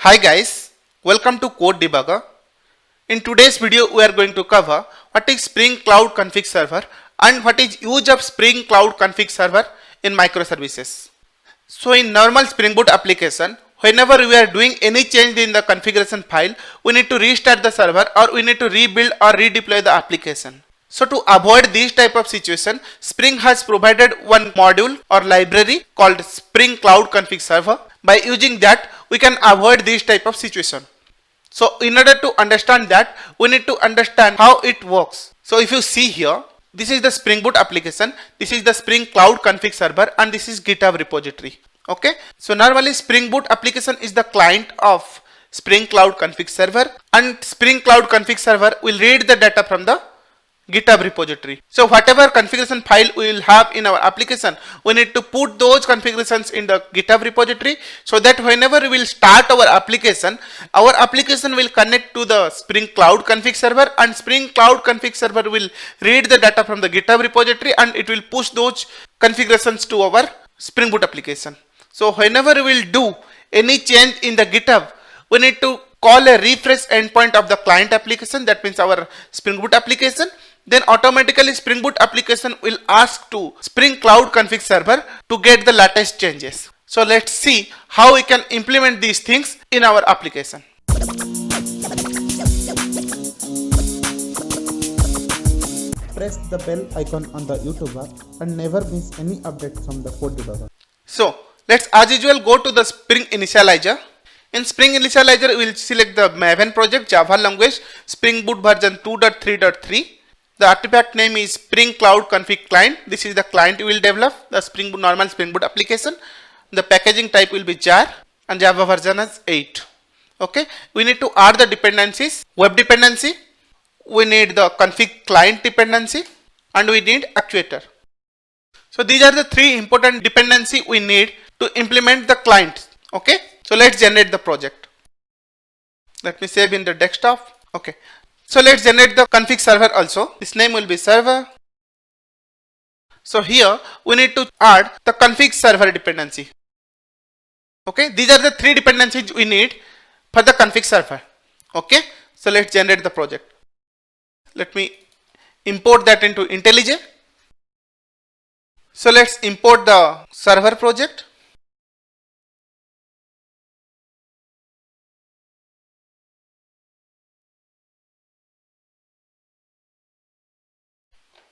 Hi guys, welcome to Code Debugger. In today's video we are going to cover what is Spring Cloud Config Server and what is use of Spring Cloud Config Server in microservices. So in normal Spring Boot application, whenever we are doing any change in the configuration file, we need to restart the server or we need to rebuild or redeploy the application. So to avoid this type of situation, Spring has provided one module or library called Spring Cloud Config Server. By using that, we can avoid this type of situation. So in order to understand that, we need to understand how it works. So if you see here, this is the Spring Boot application, this is the Spring Cloud Config Server, and this is GitHub repository. Okay, so normally Spring Boot application is the client of Spring Cloud Config Server, and Spring Cloud Config Server will read the data from the GitHub repository. So whatever configuration file we will have in our application, we need to put those configurations in the GitHub repository so that whenever we will start our application will connect to the Spring Cloud Config Server, and Spring Cloud Config Server will read the data from the GitHub repository and it will push those configurations to our Spring Boot application. So whenever we will do any change in the GitHub, we need to call a refresh endpoint of the client application, that means our Spring Boot application. Then automatically Spring Boot application will ask to Spring Cloud Config Server to get the latest changes. So let's see how we can implement these things in our application. Press the bell icon on the YouTube app and never miss any update from the Code Debugger. So let's as usual go to the Spring Initializer. In Spring Initializer, we will select the Maven project, Java language, Spring Boot version 2.3.3. The artifact name is Spring Cloud Config Client. This is the client we will develop, the Spring Boot, normal Spring Boot application. The packaging type will be jar and Java version is 8. Okay, we need to add the dependencies, web dependency, we need the config client dependency, and we need actuator. So these are the three important dependency we need to implement the client. Okay, so let's generate the project. Let me save in the desktop. Okay, so let's generate the config server also. This name will be server. So here we need to add the config server dependency. Okay, these are the three dependencies we need for the config server. Okay, so let's generate the project. Let me import that into IntelliJ. So let's import the server project.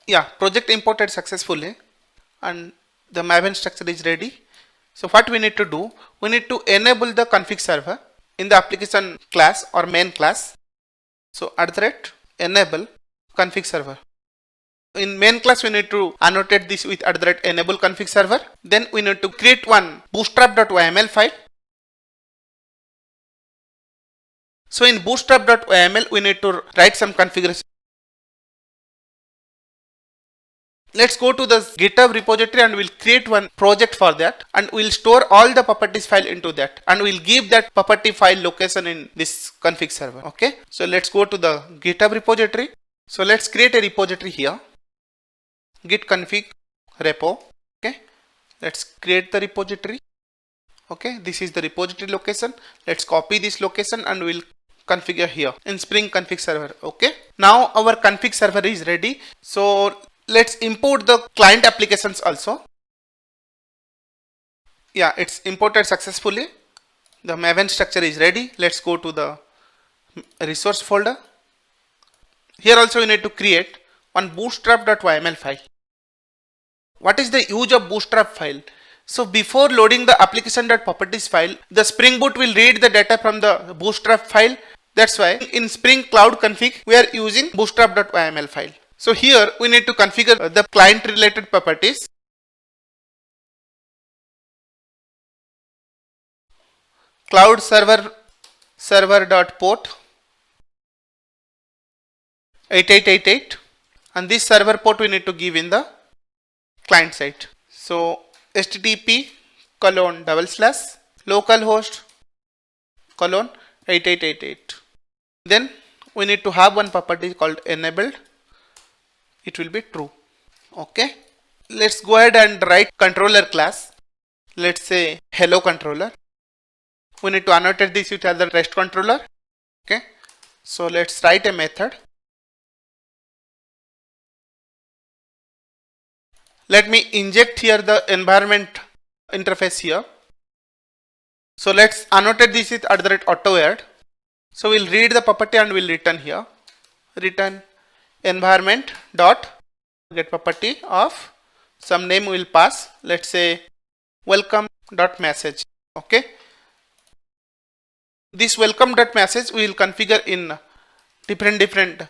Yeah, project imported successfully and the Maven structure is ready. So what we need to do, we need to enable the config server in the application class or main class. So @enable config server. In main class we need to annotate this with @enable config server. Then we need to create one bootstrap.yml file. So in bootstrap.yml we need to write some configuration. Let's go to the GitHub repository and we'll create one project for that, and we'll store all the properties file into that, and we'll give that property file location in this config server. Okay, so let's go to the GitHub repository. So let's create a repository here, git config repo. Okay, let's create the repository. Okay, this is the repository location. Let's copy this location and we'll configure here in Spring Config Server. Okay, now our config server is ready. So let's import the client applications also. Yeah, it's imported successfully. The Maven structure is ready. Let's go to the resource folder. Here also we need to create one bootstrap.yml file. What is the use of bootstrap file? So before loading the application.properties file, the Spring Boot will read the data from the bootstrap file. That's why in Spring Cloud Config we are using bootstrap.yml file. So here we need to configure the client related properties. Cloud server.port 8888, and this server port we need to give in the client side. So http://localhost:8888. Then we need to have one property called enabled. It will be true. Okay, let's go ahead and write controller class. Let's say hello controller. we need to annotate this with other REST controller. Okay, so let's write a method. Let me inject here the environment interface here. So let's annotate this with @AutoAdd. So we'll read the property and we'll return here. Return environment dot get property of some name we will pass. Let's say welcome dot message. Okay. This welcome dot message we will configure in different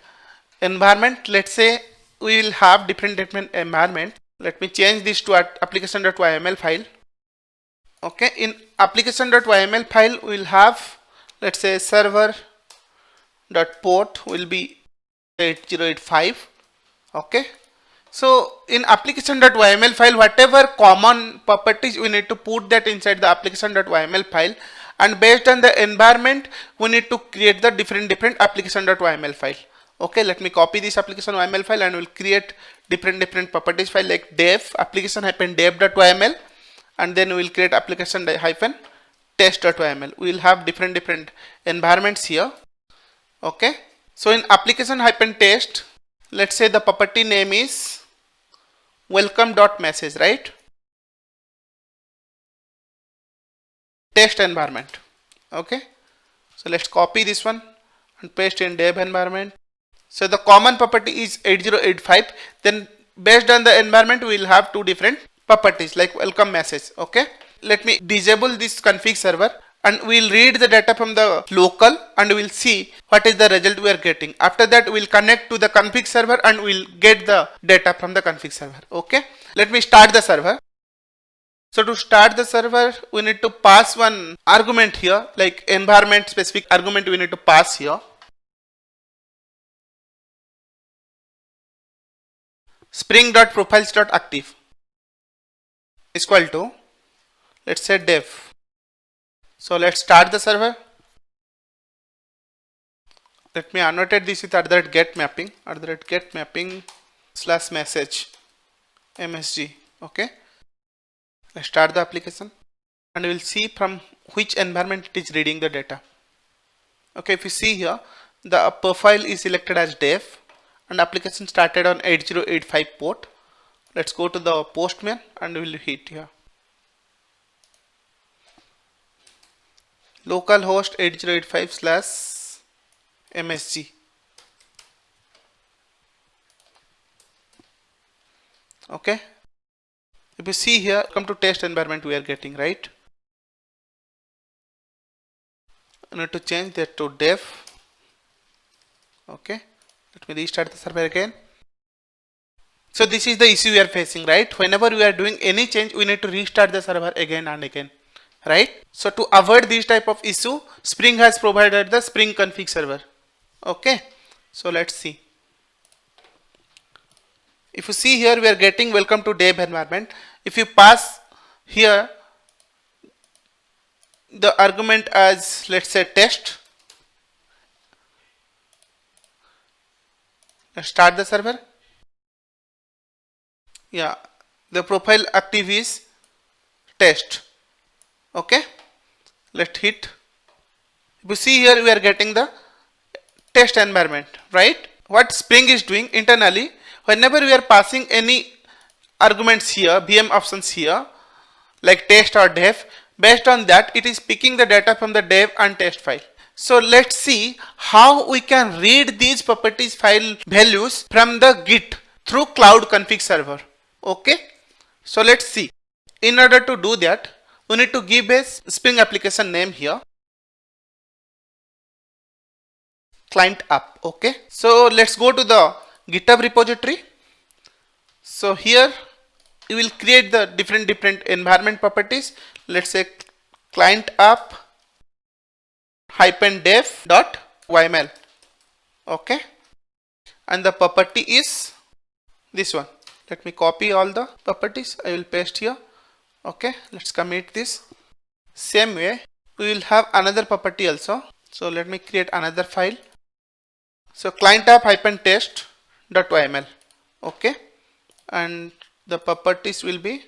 environment. Let's say we will have different environment. Let me change this to application.yml file. Okay, in application.yml file we will have, let's say, server dot port will be 8085. Okay, so in application.yml file, whatever common properties we need to put that inside the application.yml file, and based on the environment we need to create the different application.yml file. Okay, let me copy this application.yml file and we'll create different properties file like dev application-dev.yml, and then we will create application-test.yml. we will have different environments here. Okay, so in application-test, let's say the property name is welcome.message, right? Test environment. Okay, so let's copy this one and paste in dev environment. So the common property is 8085. Then based on the environment we will have two different properties like welcome message. Okay, let me disable this config server and we will read the data from the local and we will see what is the result we are getting. After that we will connect to the config server and we will get the data from the config server. Okay, let me start the server. So to start the server we need to pass one argument here, like environment specific argument we need to pass here. Spring.profiles.active is equal to, let's say, dev. So let's start the server. Let me annotate this with @get mapping / message msg. Okay, let's start the application and we will see from which environment it is reading the data. Okay, if you see here, the profile is selected as dev and application started on 8085 port. Let's go to the Postman and we will hit here localhost 8085 / msg. Okay, if you see here, come to test environment we are getting, right? I need to change that to dev. Okay, let me restart the server again. So this is the issue we are facing, right? Whenever we are doing any change, we need to restart the server again and again, right? So to avoid this type of issue, Spring has provided the Spring config server. Okay, so let's see. If you see here, we are getting welcome to dev environment. If you pass here the argument as, let's say, test, let's start the server. Yeah, the profile active is test. Okay, let's hit. If you see here, we are getting the test environment, right? What Spring is doing internally, whenever we are passing any arguments here, VM options here, like test or dev, based on that it is picking the data from the dev and test file. So let's see how we can read these properties file values from the Git through Cloud Config Server. Okay, so let's see. In order to do that, we need to give a Spring application name here, client app. Okay, so let's go to the GitHub repository. So here you will create the different environment properties. Let's say client app -dev.yml. Okay, and the property is this one. Let me copy all the properties. I will paste here. Okay, let's commit this. Same way we will have another property also. So let me create another file. So client app -test.yml. Okay, and the properties will be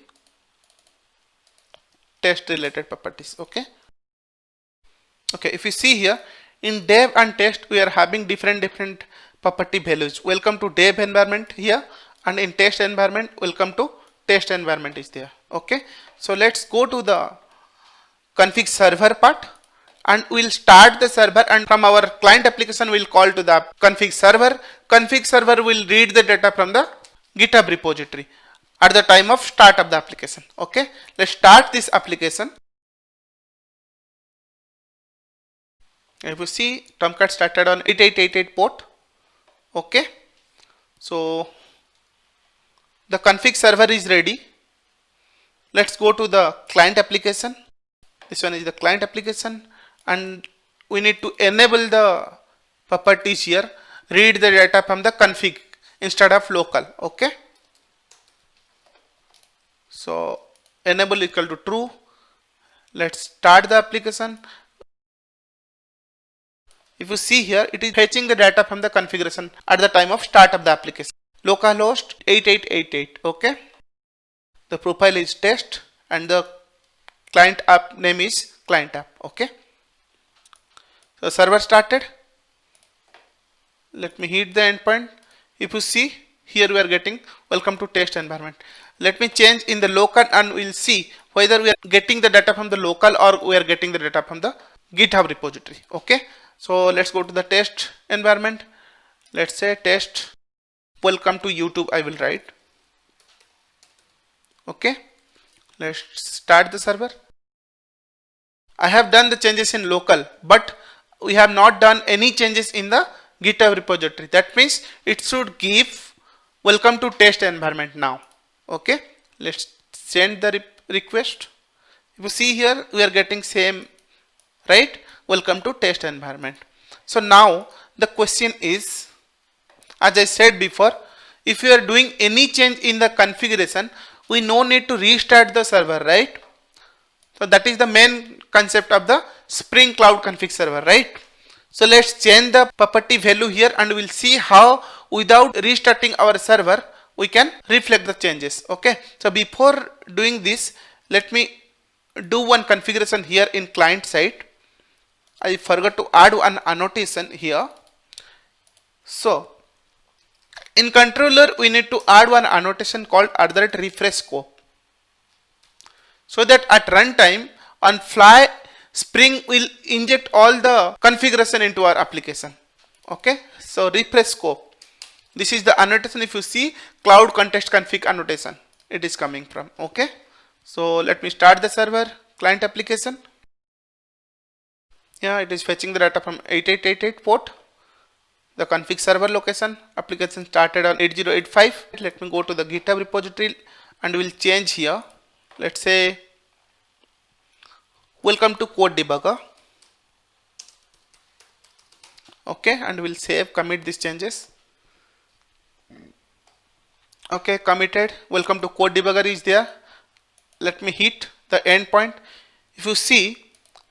test related properties. Okay, Okay, if you see here in dev and test, we are having different property values. Welcome to dev environment here, and in test environment, welcome to test environment is there. Okay, so let's go to the config server part, and we'll start the server, and from our client application we'll call to the config server. Config server will read the data from the GitHub repository at the time of start of the application. Okay, let's start this application. If you see, Tomcat started on 8888 port. Okay, so the config server is ready. Let's go to the client application. This one is the client application, and we need to enable the properties here, read the data from the config instead of local. Okay, so enable equal to true. Let's start the application. If you see here, it is fetching the data from the configuration at the time of start of the application. Localhost 8888. Okay, the profile is test and the client app name is client app. Okay, so server started. Let me hit the endpoint. If you see here, we are getting welcome to test environment. Let me change in the local, and we'll see whether we are getting the data from the local or we are getting the data from the GitHub repository. Okay, so let's go to the test environment. Let's say test welcome to YouTube, I will write. Okay, let's start the server. I have done the changes in local, but we have not done any changes in the GitHub repository. That means it should give welcome to test environment now. Okay, let's send the request. If you see here, we are getting same, right? Welcome to test environment. So now the question is, as I said before, if you are doing any change in the configuration, we no need to restart the server, right? So that is the main concept of the Spring Cloud Config Server, right? So let's change the property value here, and we'll see how without restarting our server we can reflect the changes. Okay, so before doing this, let me do one configuration here in client side. I forgot to add one annotation here. So in controller, we need to add one annotation called @refresh scope, so that at runtime on fly Spring will inject all the configuration into our application. Okay, so refresh scope. This is the annotation. If you see cloud context config annotation, it is coming from. Okay, so let me start the server client application. Yeah, it is fetching the data from 8888 port. The config server location, application started on 8085. Let me go to the GitHub repository and we'll change here. Let's say welcome to code debugger. Okay, and we'll save, commit these changes. Okay, committed. Welcome to code debugger is there. Let me hit the endpoint. If you see,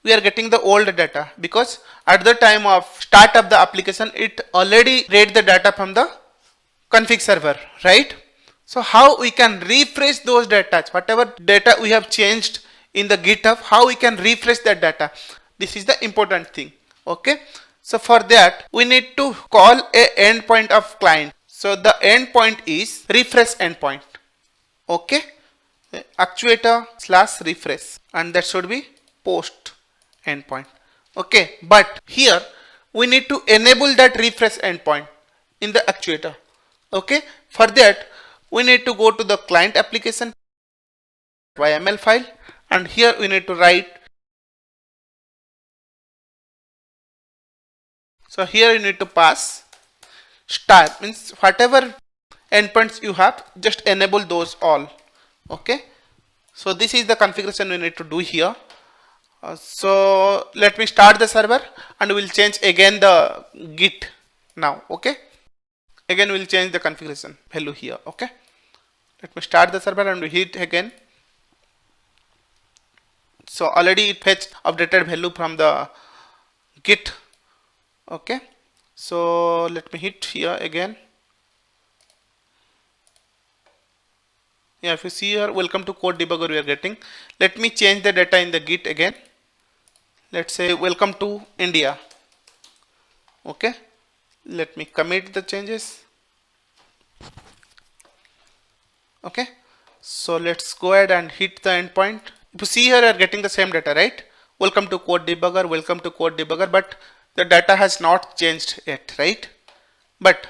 we are getting the old data because at the time of start of the application, it already read the data from the config server, right? So how we can refresh those data, whatever data we have changed in the GitHub, how we can refresh that data? This is the important thing. Okay, so for that we need to call a endpoint of client. So the endpoint is refresh endpoint. Okay, actuator / refresh, and that should be post endpoint. Okay, but here we need to enable that refresh endpoint in the actuator. Okay, for that we need to go to the client application YML file, and here we need to write. So here you need to pass star, means whatever endpoints you have, just enable those all. Okay, so this is the configuration we need to do here. So let me start the server and we'll change again the git now. Okay, again we'll change the configuration value here. Okay, let me start the server and we hit again. So already it fetched updated value from the git. Okay, so let me hit here again. Yeah, if you see here, welcome to code debugger we are getting. Let me change the data in the git again. let's say welcome to India. Okay, let me commit the changes. Okay, so let's go ahead and hit the endpoint. If you see here, you are getting the same data, right? Welcome to code debugger, welcome to code debugger, but the data has not changed yet, right? But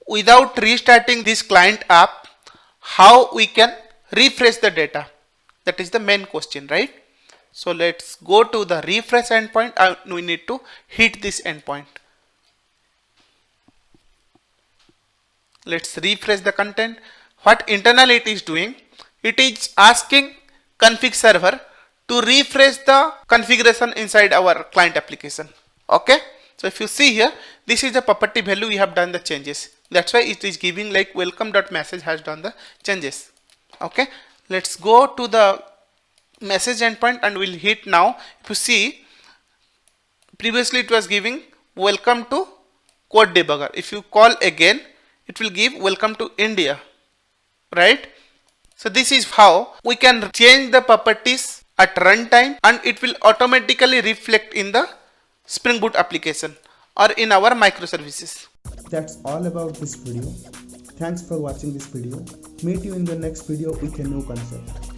without restarting this client app, how we can refresh the data? That is the main question, right? So let's go to the refresh endpoint and we need to hit this endpoint. Let's refresh the content. What internally it is doing, it is asking config server to refresh the configuration inside our client application. Okay, so if you see here, this is the property value we have done the changes. That's why it is giving like welcome.message has done the changes. Okay, let's go to the message endpoint and we'll hit now. If you see, previously it was giving welcome to code debugger. If you call again, it will give welcome to India, right? So this is how we can change the properties at runtime and it will automatically reflect in the Spring Boot application or in our microservices. That's all about this video. Thanks for watching this video. Meet you in the next video with a new concept.